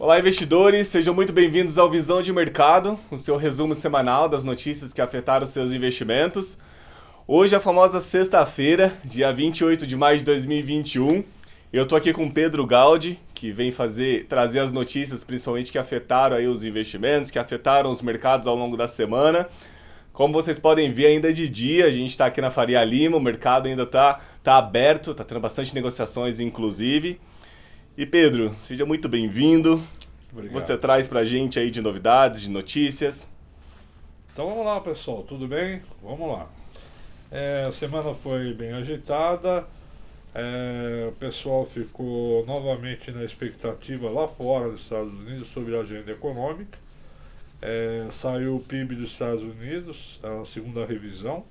Olá, investidores, sejam muito bem-vindos ao Visão de Mercado, o seu resumo semanal das notícias que afetaram seus investimentos. Hoje é a famosa sexta-feira, dia 28 de maio de 2021. Eu estou aqui com o Pedro Galdi, que vem trazer as notícias, principalmente que afetaram aí os investimentos, que afetaram os mercados ao longo da semana. Como vocês podem ver, ainda é de dia, a gente está aqui na Faria Lima, o mercado ainda está aberto, está tendo bastante negociações, inclusive. E Pedro, seja muito bem-vindo. Obrigado. Você traz pra gente aí de novidades, de notícias. Então vamos lá, pessoal, tudo bem? Vamos lá. A semana foi bem agitada, o pessoal ficou novamente na expectativa lá fora dos Estados Unidos sobre a agenda econômica. Saiu o PIB dos Estados Unidos, a segunda revisão,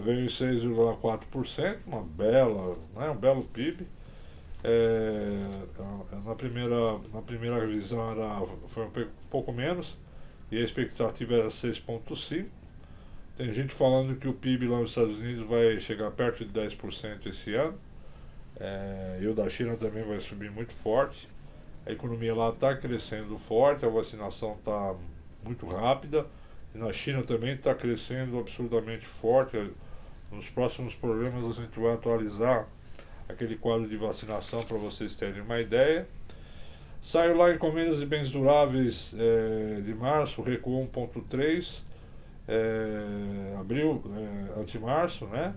veio em 6,4%, um belo PIB. Na primeira revisão foi um pouco menos e a expectativa era 6,5%. Tem gente falando que o PIB lá nos Estados Unidos vai chegar perto de 10% esse ano, e o da China também vai subir muito forte. A economia lá está crescendo forte, a vacinação está muito rápida e na China também está crescendo absurdamente forte. Nos próximos programas a gente vai atualizar aquele quadro de vacinação para vocês terem uma ideia. Saiu lá encomendas de bens duráveis de março, recuou 1,3%, abril, ante-março, né?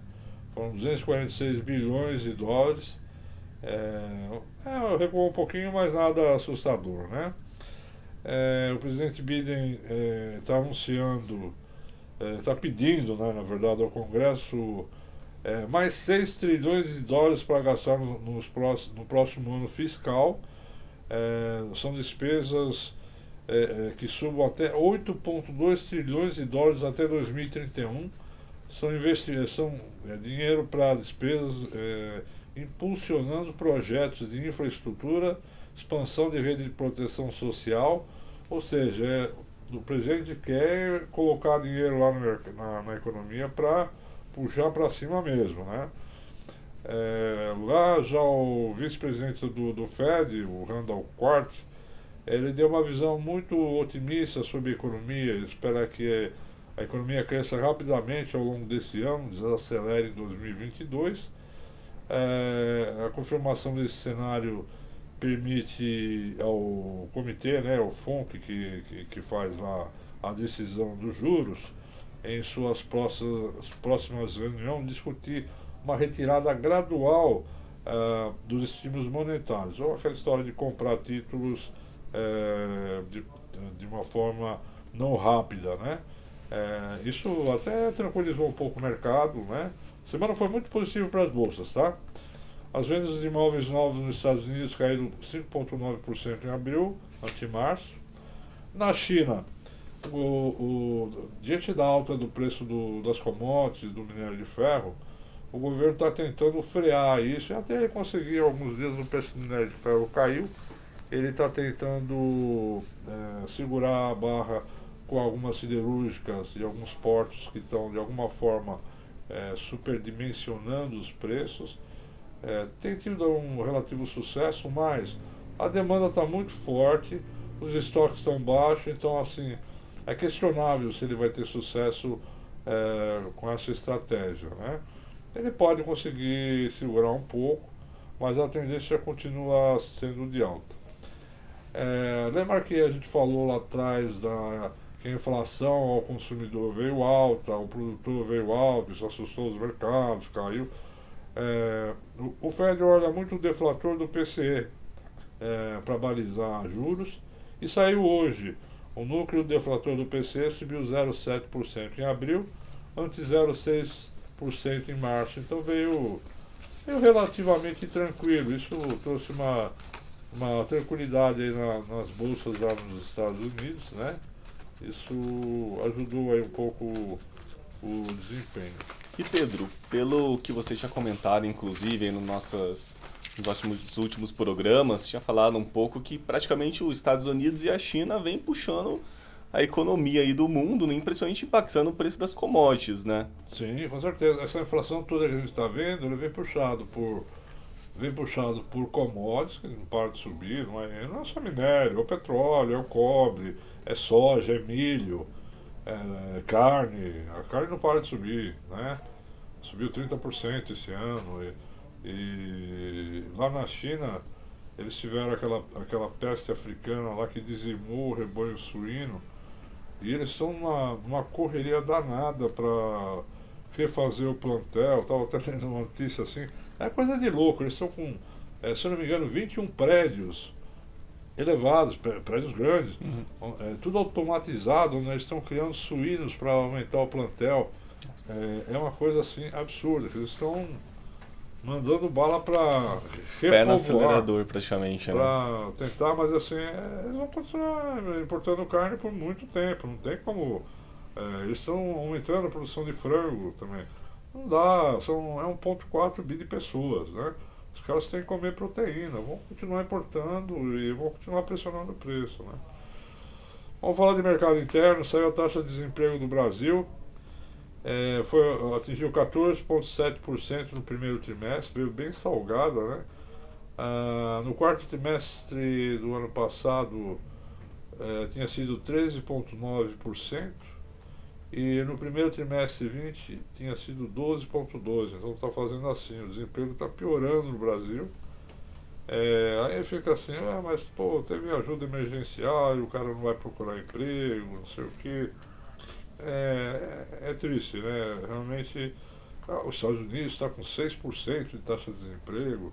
Foram 246 bilhões de dólares. Recuou um pouquinho, mas nada assustador, né? O presidente Biden está anunciando, está pedindo, né, na verdade, ao Congresso mais 6 trilhões de dólares para gastar no próximo ano fiscal. São despesas que subam até 8,2 trilhões de dólares até 2031. São dinheiro para despesas impulsionando projetos de infraestrutura, expansão de rede de proteção social, ou seja, o presidente quer colocar dinheiro lá na economia para puxar para cima mesmo, né? Lá já o vice-presidente do Fed, o Randall Quartz, ele deu uma visão muito otimista sobre a economia. Ele espera que a economia cresça rapidamente ao longo desse ano, desacelere em 2022. A confirmação desse cenário permite ao comitê, né, o FONC, que faz lá a decisão dos juros, em suas próximas reuniões, discutir uma retirada gradual dos estímulos monetários, ou aquela história de comprar títulos de uma forma não rápida, né? Isso até tranquilizou um pouco o mercado, né? A semana foi muito positiva para as bolsas, tá? As vendas de imóveis novos nos Estados Unidos caíram 5,9% em abril, ante março. Na China, diante da alta do preço das commodities, do minério de ferro, o governo está tentando frear isso, e até ele conseguir alguns dias o preço do minério de ferro caiu. Ele está tentando segurar a barra com algumas siderúrgicas e alguns portos que estão de alguma forma superdimensionando os preços. Tem tido um relativo sucesso, mas a demanda está muito forte, os estoques estão baixos, então assim, é questionável se ele vai ter sucesso com essa estratégia, né? Ele pode conseguir segurar um pouco, mas a tendência continua sendo de alta. Lembra que a gente falou lá atrás que a inflação ao consumidor veio alta, o produtor veio alto, isso assustou os mercados, caiu. O Fed olha muito o deflator do PCE para balizar juros, e saiu hoje. O núcleo deflator do PCE subiu 0,7% em abril, ante 0,6% em março. Então veio relativamente tranquilo. Isso trouxe uma tranquilidade aí nas bolsas lá nos Estados Unidos, né? Isso ajudou aí um pouco o desempenho. E Pedro, pelo que você tinha comentado, inclusive, aí nos últimos programas, tinha falado um pouco que praticamente os Estados Unidos e a China vêm puxando a economia aí do mundo, né, principalmente impactando o preço das commodities, né? Sim, com certeza. Essa inflação toda que a gente está vendo, ele vem puxado vem puxado por commodities, que não para de subir, não é só minério, é o petróleo, é o cobre, é soja, é milho, é carne. A carne não para de subir, né? Subiu 30% esse ano. E lá na China, eles tiveram aquela peste africana lá que dizimou o rebanho suíno. E eles estão numa correria danada para refazer o plantel. Estava até lendo uma notícia assim. É coisa de louco. Eles estão com, se eu não me engano, 21 prédios elevados, prédios grandes, tudo automatizado, né? Eles estão criando suínos para aumentar o plantel. É uma coisa assim absurda. Eles estão mandando bala para Pé no repovoar, acelerador, praticamente, né? para tentar, mas assim, eles vão continuar importando carne por muito tempo. Não tem como. Eles estão aumentando a produção de frango também. Não dá, é 1,4 bi de pessoas, né? Os caras têm que comer proteína, vão continuar importando e vão continuar pressionando o preço, né? Vamos falar de mercado interno. Saiu a taxa de desemprego do Brasil, atingiu 14,7% no primeiro trimestre, veio bem salgada, né? No quarto trimestre do ano passado tinha sido 13,9%. E no primeiro trimestre 20 tinha sido 12,12%. Então está fazendo assim, o desemprego está piorando no Brasil. Aí fica assim, mas pô, teve ajuda emergencial, o cara não vai procurar emprego, não sei o quê. É triste, né? Realmente os Estados Unidos está com 6% de taxa de desemprego.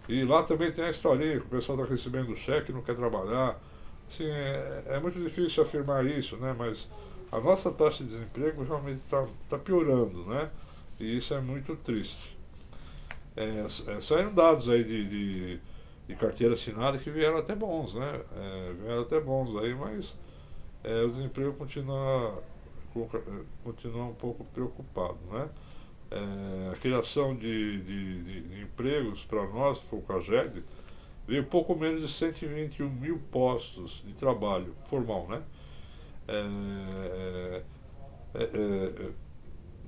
E lá também tem a historinha que o pessoal está recebendo cheque e não quer trabalhar. Assim, é muito difícil afirmar isso, né? Mas a nossa taxa de desemprego realmente está piorando, né? E isso é muito triste. Saíram dados aí de carteira assinada que vieram até bons, né? Vieram até bons aí, mas o desemprego continua um pouco preocupado, né? A criação de empregos para nós, foi o CAGED, veio pouco menos de 121 mil postos de trabalho formal, né?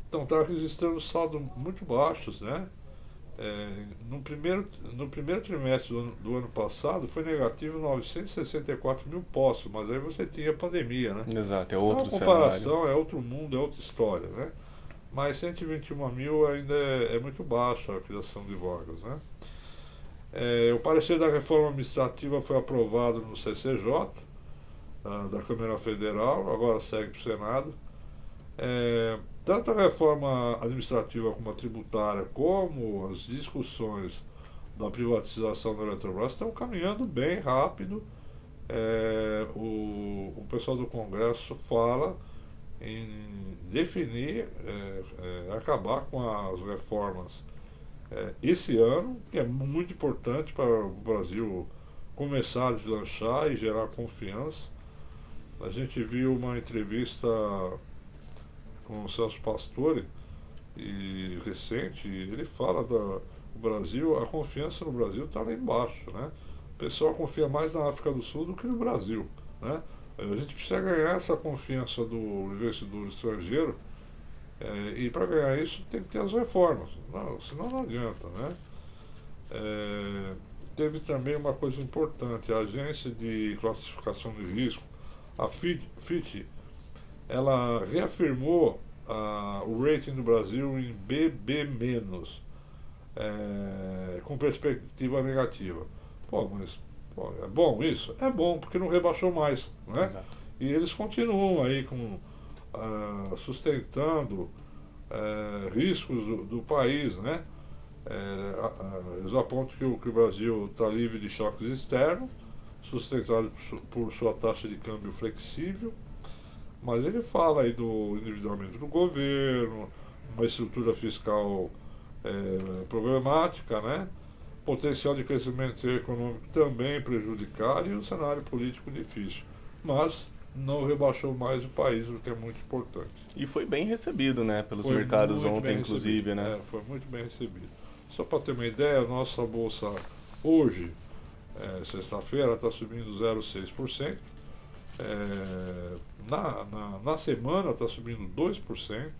Então está registrando saldos muito baixos, né? No primeiro trimestre do ano passado foi negativo 964 mil postos, mas aí você tinha pandemia, né? Exato, é Então outro a cenário. comparação é outro mundo, é outra história, né? Mas 121 mil ainda é muito baixa a criação de vagas, né? O parecer da reforma administrativa foi aprovado no CCJ, da Câmara Federal, agora segue para o Senado. Tanto a reforma administrativa como a tributária, como as discussões da privatização da Eletrobras estão caminhando bem rápido. O pessoal do Congresso fala em definir, acabar com as reformas esse ano, que é muito importante para o Brasil começar a deslanchar e gerar confiança. A gente viu uma entrevista com o Celso Pastore, recente, ele fala do Brasil, a confiança no Brasil está lá embaixo, né? O pessoal confia mais na África do Sul do que no Brasil, né? A gente precisa ganhar essa confiança do investidor estrangeiro, e para ganhar isso tem que ter as reformas, senão não adianta, né? Teve também uma coisa importante, a agência de classificação de risco, a Fitch, ela reafirmou o rating do Brasil em BB-, com perspectiva negativa. Mas é bom isso? É bom, porque não rebaixou mais, né? Exato. E eles continuam aí sustentando riscos do país, né? Eles apontam que o Brasil está livre de choques externos, sustentado por sua taxa de câmbio flexível, mas ele fala aí do endividamento do governo, uma estrutura fiscal problemática, né? Potencial de crescimento econômico também prejudicado e um cenário político difícil. Mas não rebaixou mais o país, o que é muito importante. E foi bem recebido, né, pelos Foi mercados muito ontem, bem inclusive, recebido, né? foi muito bem recebido. Só para ter uma ideia, a nossa bolsa hoje, sexta-feira, está subindo 0,6%. Na semana está subindo 2%.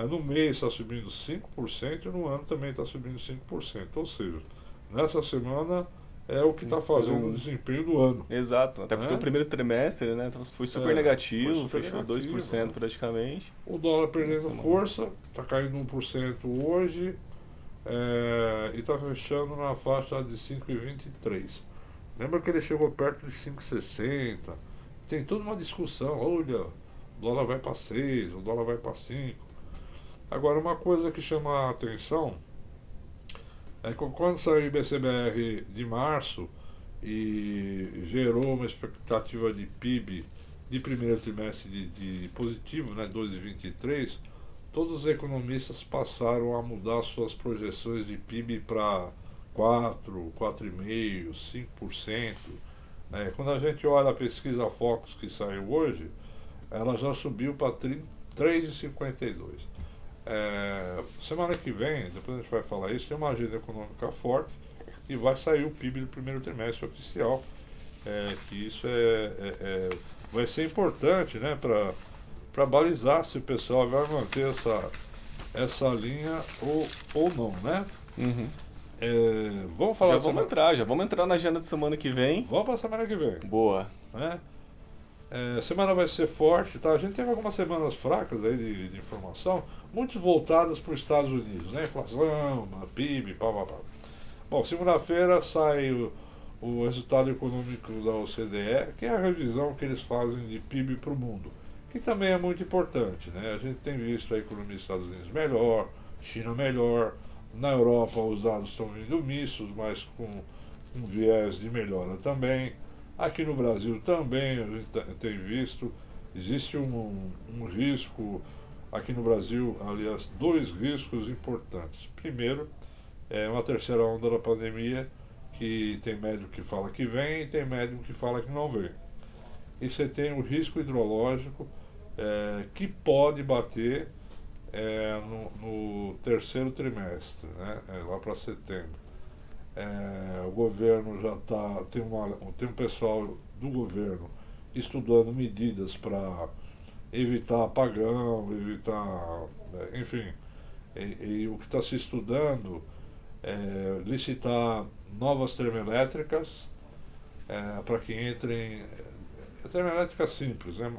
No mês está subindo 5% e no ano também está subindo 5%. Ou seja, nessa semana é o que está fazendo o desempenho do ano. Exato, até porque o Né? primeiro trimestre, né, foi super Foi negativo, super fechou negativo, 2% né? praticamente. O dólar Na perdendo semana. força, está caindo 1% hoje e está fechando na faixa de 5,23. Lembra que ele chegou perto de 5,60? Tem toda uma discussão, olha, o dólar vai para 6, o dólar vai para 5. Agora, uma coisa que chama a atenção é que quando saiu o IBCBR de março e gerou uma expectativa de PIB de primeiro trimestre de positivo, né, 2,23, todos os economistas passaram a mudar suas projeções de PIB para 4, 4,5%, 5%. Quando a gente olha a pesquisa Focus que saiu hoje, ela já subiu para 3,52. Semana que vem, depois a gente vai falar isso, tem uma agenda econômica forte e vai sair o PIB do primeiro trimestre oficial. Que isso vai ser importante, né, para balizar se o pessoal vai manter essa linha ou não, né? Uhum. Vamos falar Já vamos entrar na agenda de semana que vem. Vamos para a semana que vem. Boa. Né? Semana vai ser forte, tá? A gente teve algumas semanas fracas aí de informação, muitos voltadas para os Estados Unidos, né? Inflação, PIB, pá, pá, pá. Bom, segunda-feira sai o resultado econômico da OCDE, que é a revisão que eles fazem de PIB para o mundo, que também é muito importante, né? A gente tem visto a economia dos Estados Unidos melhor, China melhor, na Europa os dados estão vindo mistos, mas com um viés de melhora também. Aqui no Brasil também a gente tem visto, existe um risco aqui no Brasil, aliás, dois riscos importantes. Primeiro, uma terceira onda da pandemia, que tem médico que fala que vem e tem médico que fala que não vem. E você tem o risco hidrológico que pode bater no terceiro trimestre, né, lá para setembro. O governo já tem um pessoal do governo estudando medidas para evitar apagão, enfim, e o que está se estudando é licitar novas termoelétricas para que entrem termoelétricas simples, né,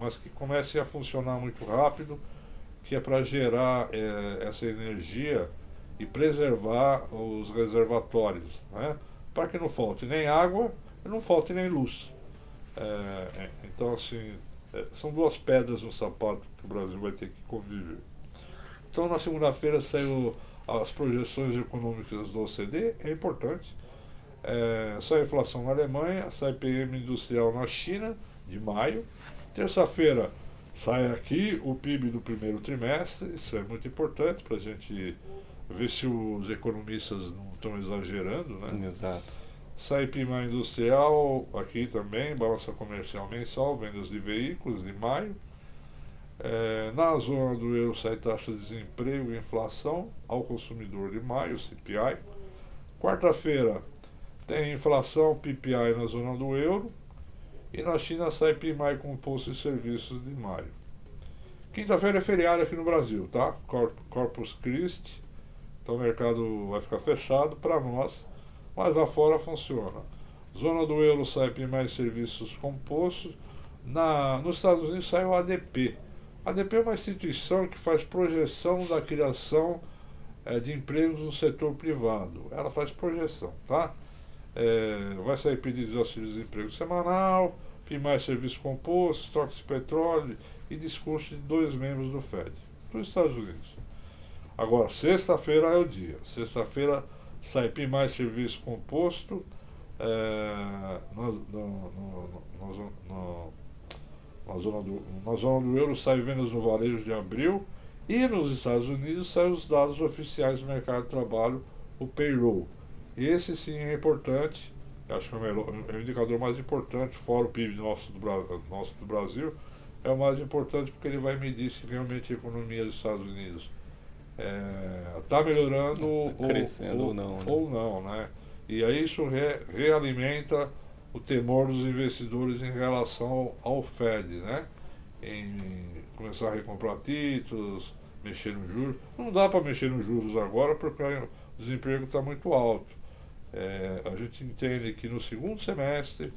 mas que comecem a funcionar muito rápido, que é para gerar essa energia e preservar os reservatórios, né? Para que não falte nem água e não falte nem luz. Então, assim, são duas pedras no sapato que o Brasil vai ter que conviver. Então, na segunda-feira saiu as projeções econômicas da OCDE, é importante. Sai a inflação na Alemanha, sai PM industrial na China, de maio. Terça-feira sai aqui o PIB do primeiro trimestre, isso é muito importante para a gente ver se os economistas não estão exagerando, né? Exato. Sai PMI industrial aqui também, balança comercial mensal, vendas de veículos de maio. Na zona do euro sai taxa de desemprego e inflação ao consumidor de maio, CPI. Quarta-feira tem inflação PPI na zona do euro. E na China sai PMI composto de serviços de maio. Quinta-feira é feriado aqui no Brasil, tá? Corpus Christi. Então o mercado vai ficar fechado para nós, mas lá fora funciona. Zona do euro sai PMI serviços compostos. Nos Estados Unidos sai o ADP. ADP é uma instituição que faz projeção da criação de empregos no setor privado. Ela faz projeção, tá? Vai sair pedido de auxílio de emprego semanal, PMI serviço composto, estoques de petróleo e discurso de 2 membros do FED, dos Estados Unidos. Agora, sexta-feira é o dia. Sexta-feira sai PMI serviço composto, na zona do euro sai vendas no varejo de abril e nos Estados Unidos saem os dados oficiais do mercado de trabalho, o payroll. Esse sim é importante, acho que é o indicador mais importante, fora o PIB nosso do Brasil, é o mais importante porque ele vai medir se realmente a economia dos Estados Unidos está melhorando crescendo ou não, né? E aí isso realimenta o temor dos investidores em relação ao Fed, né? Em começar a recomprar títulos, mexer no juros. Não dá para mexer nos juros agora porque o desemprego está muito alto. A gente entende que no segundo semestre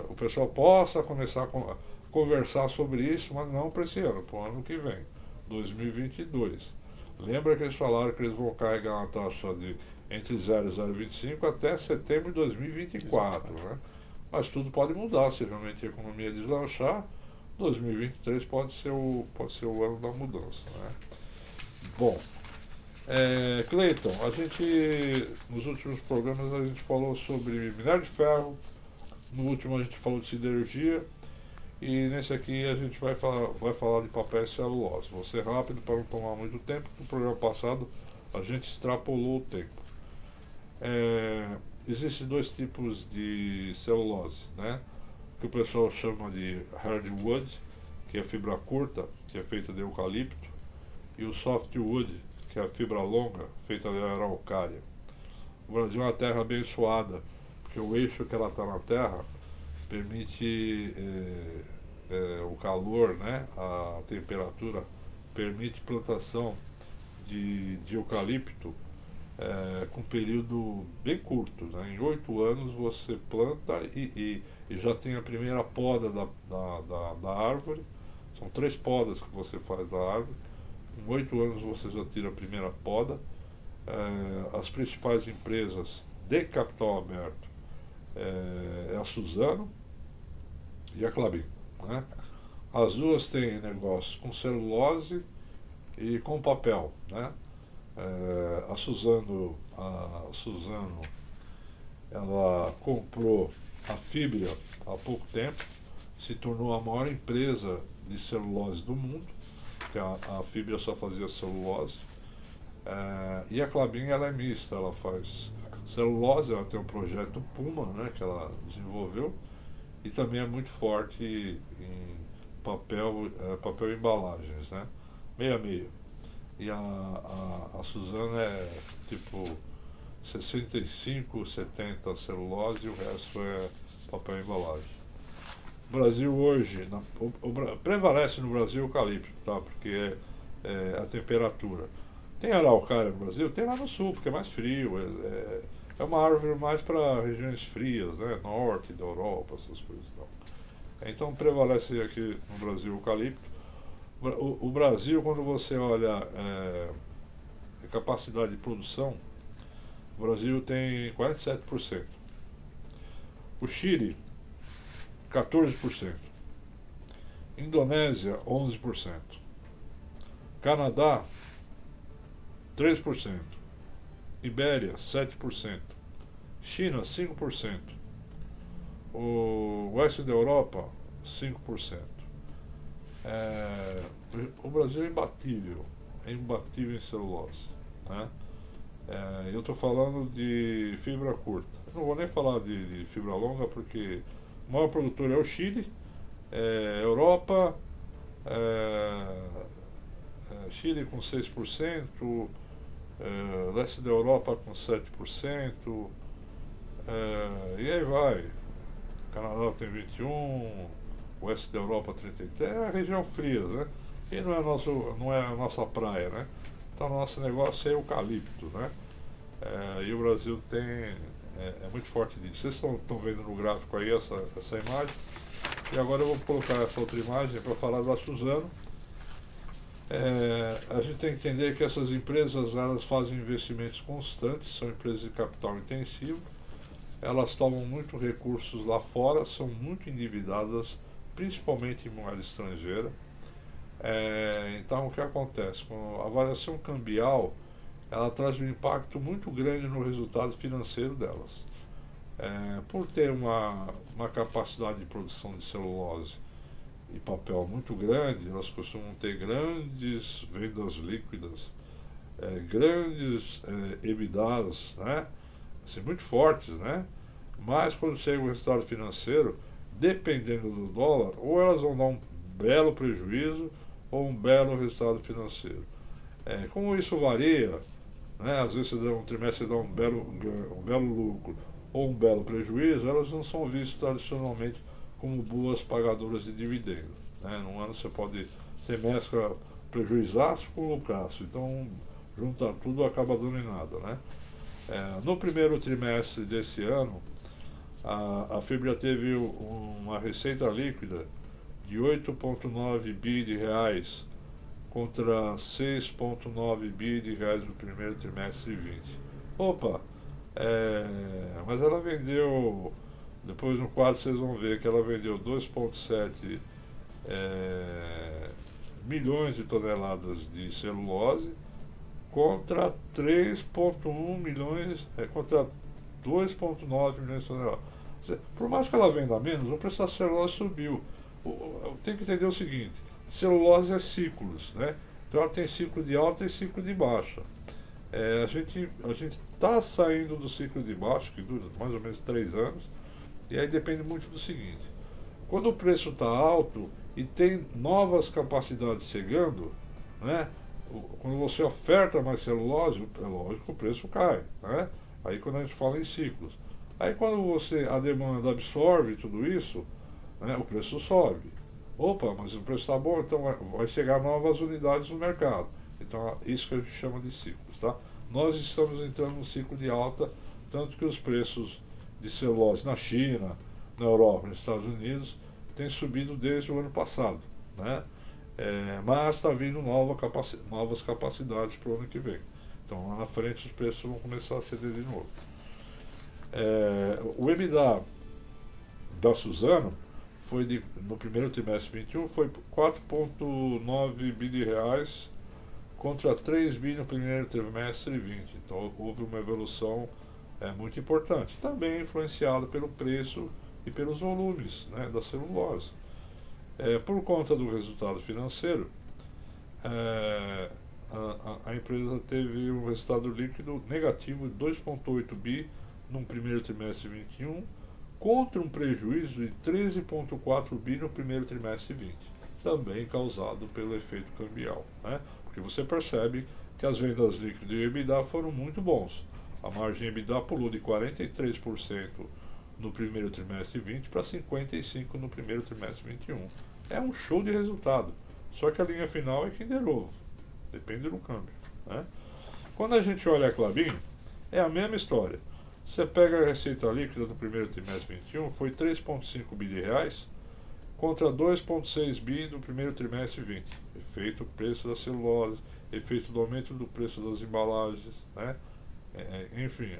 o pessoal possa começar a conversar sobre isso, mas não para esse ano, para o ano que vem, 2022. Lembra que eles falaram que eles vão carregar uma taxa de entre 0 e 0,25 até setembro de 2024, né? Mas tudo pode mudar, se realmente a economia deslanchar, 2023 pode ser o ano da mudança, né? Bom, Cleiton, a gente, nos últimos programas a gente falou sobre minério de ferro, no último a gente falou de siderurgia, e nesse aqui a gente vai falar de papel e celulose. Vou ser rápido para não tomar muito tempo, porque no programa passado a gente extrapolou o tempo. Existem dois tipos de celulose, né? Que o pessoal chama de hardwood, que é fibra curta, que é feita de eucalipto, e o softwood, que é a fibra longa, feita de araucária. O Brasil é uma terra abençoada, porque o eixo que ela está na terra permite o calor, né? A temperatura permite plantação de eucalipto com um período bem curto, né? Em 8 anos você planta e já tem a primeira poda da árvore. São 3 podas que você faz da árvore. Em 8 anos você já tira a primeira poda. As principais empresas de capital aberto é a Suzano e a Klabin, né? As duas têm negócios com celulose e com papel, né? A Suzano ela comprou a Fibria há pouco tempo, se tornou a maior empresa de celulose do mundo, porque a Fibria só fazia celulose. E a Klabin ela é mista, ela faz celulose, ela tem um projeto Puma, né, que ela desenvolveu, e também é muito forte em papel e embalagens, né, meio a meio. E a Suzano é tipo 65, 70 celulose e o resto é papel e embalagem. O Brasil hoje, prevalece no Brasil o eucalipto, tá? Porque é a temperatura. Tem araucária no Brasil? Tem lá no sul, porque é mais frio. É uma árvore mais para regiões frias, né? Norte da Europa, essas coisas. Então prevalece aqui no Brasil o eucalipto. O Brasil, quando você olha a capacidade de produção, o Brasil tem 47%. O Chile, 14%. Indonésia, 11%. Canadá, 3%. Ibéria, 7%. China, 5%. O oeste da Europa, 5%. O Brasil é imbatível em celulose, né? Eu estou falando de fibra curta. Eu não vou nem falar de fibra longa, porque o maior produtor é o Chile, Europa, Chile com 6%, leste da Europa com 7%, e aí vai. Canadá tem 21%, oeste da Europa 33%, é a região fria, né? E não é a nossa praia, né? Então o nosso negócio é eucalipto, né? E o Brasil é muito forte nisso. Vocês estão vendo no gráfico aí essa imagem. E agora eu vou colocar essa outra imagem para falar da Suzano. A gente tem que entender que essas empresas elas fazem investimentos constantes, são empresas de capital intensivo, elas tomam muito recursos lá fora, são muito endividadas, principalmente em moeda estrangeira. Então o que acontece? Com a variação cambial, ela traz um impacto muito grande no resultado financeiro delas. Por ter uma capacidade de produção de celulose e papel muito grande, elas costumam ter grandes vendas líquidas, grandes EBITDAs, né? Assim, muito fortes, né? Mas quando chega o resultado financeiro, dependendo do dólar, ou elas vão dar um belo prejuízo ou um belo resultado financeiro. Como isso varia, né? Às vezes um trimestre dá um belo lucro ou um belo prejuízo, elas não são vistas tradicionalmente como boas pagadoras de dividendos, né? Num ano você mescla prejuizaço com lucraço. Então, junta tudo, acaba dando em nada, né? No primeiro trimestre desse ano, a Fibria teve uma receita líquida de 8,9 bi de reais contra 6,9 bi de reais no primeiro trimestre de 20. Opa, mas ela vendeu, depois no quadro vocês vão ver que ela vendeu 2,7 milhões de toneladas de celulose contra 3,1 milhões, contra 2,9 milhões de toneladas. Por mais que ela venda menos, o preço da celulose subiu. Tem que entender o seguinte: celulose é ciclos, né? Então ela tem ciclo de alta e ciclo de baixa. A gente está saindo do ciclo de baixa, que dura mais ou menos 3 anos, e aí depende muito do seguinte: quando o preço está alto e tem novas capacidades chegando, né? Quando você oferta mais celulose, é lógico que o preço cai, né? Aí quando a gente fala em ciclos. Aí quando a demanda absorve tudo isso, né, o preço sobe. Opa, mas o preço está bom, então vai chegar novas unidades no mercado. Então isso que a gente chama de ciclos, tá? Nós estamos entrando num ciclo de alta, tanto que os preços de celulose na China, na Europa, nos Estados Unidos, têm subido desde o ano passado, né? Mas está vindo novas capacidades para o ano que vem. Então lá na frente os preços vão começar a ceder de novo. O EBITDA da Suzano no primeiro trimestre de 21 foi 4,9 bi de reais contra 3 bi no primeiro trimestre de 20. Então houve uma evolução muito importante, também influenciado pelo preço e pelos volumes, né, da celulose. Por conta do resultado financeiro, a empresa teve um resultado líquido negativo de 2,8 bi no primeiro trimestre de 21, contra um prejuízo de 13,4 bi no primeiro trimestre de 20, também causado pelo efeito cambial, né? Porque você percebe que as vendas líquidas e o EBITDA foram muito bons. A margem EBITDA pulou de 43% no primeiro trimestre de 20 para 55% no primeiro trimestre de 21. É um show de resultado, só que a linha final é Kinder Ovo, depende do câmbio, né? Quando a gente olha a Klabin, é a mesma história. Você pega a receita líquida do primeiro trimestre de 21, foi 3,5 bi de reais contra 2,6 bi do primeiro trimestre de 20. Efeito preço da celulose, efeito do aumento do preço das embalagens, né? Enfim,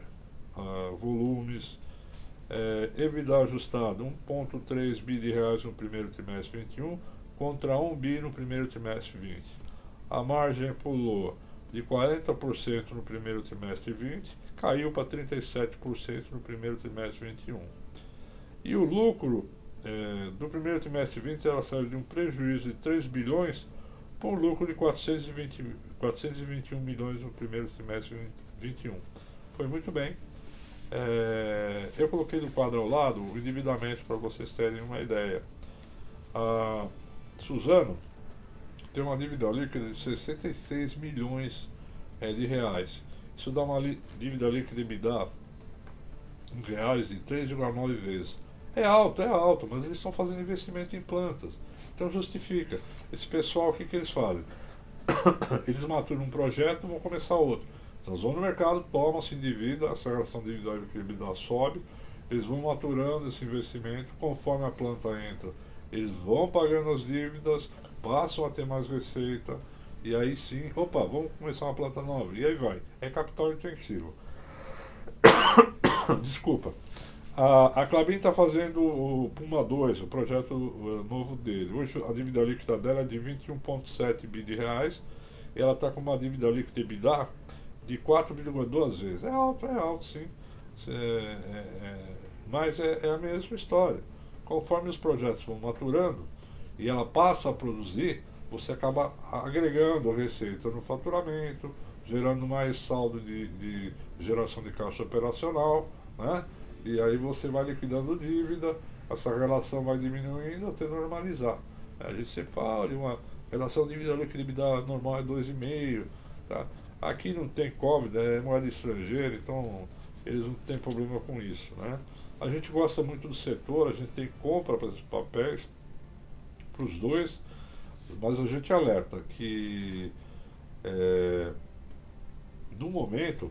volumes. EBITDA ajustado 1,3 bi de reais no primeiro trimestre de 21 contra 1 bi no primeiro trimestre de 20. A margem pulou de 40% no primeiro trimestre de 20, caiu para 37% no primeiro trimestre de 21. E o lucro do primeiro trimestre de 20 ela saiu de um prejuízo de 3 bilhões para um lucro de 421 milhões no primeiro trimestre de 21. Foi muito bem. Eu coloquei no quadro ao lado o endividamento para vocês terem uma ideia. A Suzano tem uma dívida líquida de 66 milhões de reais. Isso dá uma dívida líquida EBITDA em reais de 3,9 vezes. É alto, mas eles estão fazendo investimento em plantas. Então justifica. Esse pessoal, o que eles fazem? Eles maturam um projeto e vão começar outro. Então eles vão no mercado, tomam, se endividam, essa relação de dívida líquida EBITDA sobe, eles vão maturando esse investimento, conforme a planta entra, eles vão pagando as dívidas, passam a ter mais receita, e aí sim, vamos começar uma planta nova, e aí vai. É capital intensivo. Desculpa. A Klabin está fazendo o Puma 2, o projeto novo dele. Hoje a dívida líquida dela é de 21,7 bi de reais, e ela está com uma dívida líquida EBITDA de 4,2 vezes. É alto sim. Mas é a mesma história. Conforme os projetos vão maturando e ela passa a produzir, você acaba agregando receita no faturamento, gerando mais saldo de geração de caixa operacional, né? E aí você vai liquidando dívida, essa relação vai diminuindo até normalizar. A gente sempre fala de uma relação de dívida líquida normal é 2,5, tá? Aqui não tem Covid, é moeda estrangeira, então eles não têm problema com isso, né? A gente gosta muito do setor, a gente tem compra para esses papéis, para os dois. Mas a gente alerta que no momento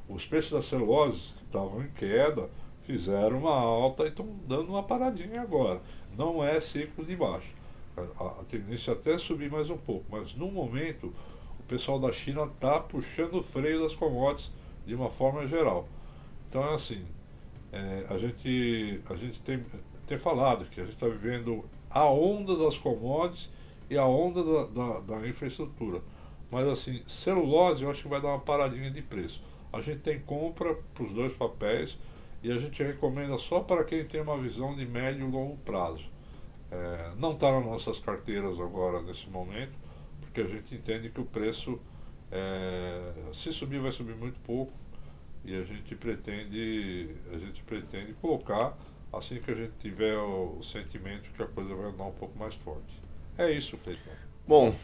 os preços das celuloses que estavam em queda fizeram uma alta e estão dando uma paradinha agora. Não é ciclo de baixa. A tendência até é subir mais um pouco, mas no momento o pessoal da China está puxando o freio das commodities de uma forma geral. Então é assim, a gente tem falado que a gente está vivendo a onda das commodities e a onda da infraestrutura. Mas assim, celulose eu acho que vai dar uma paradinha de preço. A gente tem compra para os dois papéis e a gente recomenda só para quem tem uma visão de médio e longo prazo. Não está nas nossas carteiras agora nesse momento, porque a gente entende que o preço, se subir, vai subir muito pouco e a gente pretende colocar assim que a gente tiver o sentimento que a coisa vai andar um pouco mais forte. É isso, Cleiton. Bom,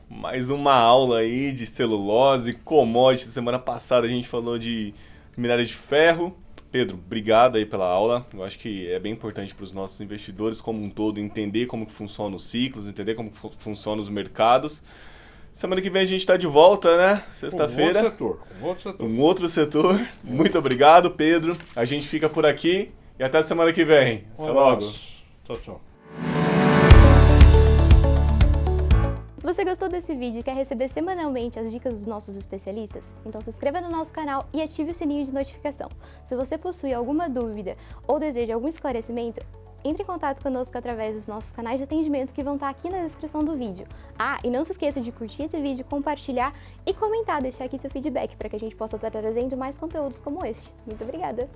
mais uma aula aí de celulose, commodity. Semana passada a gente falou de minério de ferro. Pedro, obrigado aí pela aula. Eu acho que é bem importante para os nossos investidores como um todo entender como que funcionam os ciclos, entender como que funcionam os mercados. Semana que vem a gente está de volta, né? Sexta-feira. Um outro setor. Muito obrigado, Pedro. A gente fica por aqui e até semana que vem. Até logo. Tchau, tchau. Você gostou desse vídeo e quer receber semanalmente as dicas dos nossos especialistas? Então se inscreva no nosso canal e ative o sininho de notificação. Se você possui alguma dúvida ou deseja algum esclarecimento, entre em contato conosco através dos nossos canais de atendimento que vão estar aqui na descrição do vídeo. E não se esqueça de curtir esse vídeo, compartilhar e comentar, deixar aqui seu feedback para que a gente possa estar trazendo mais conteúdos como este. Muito obrigada!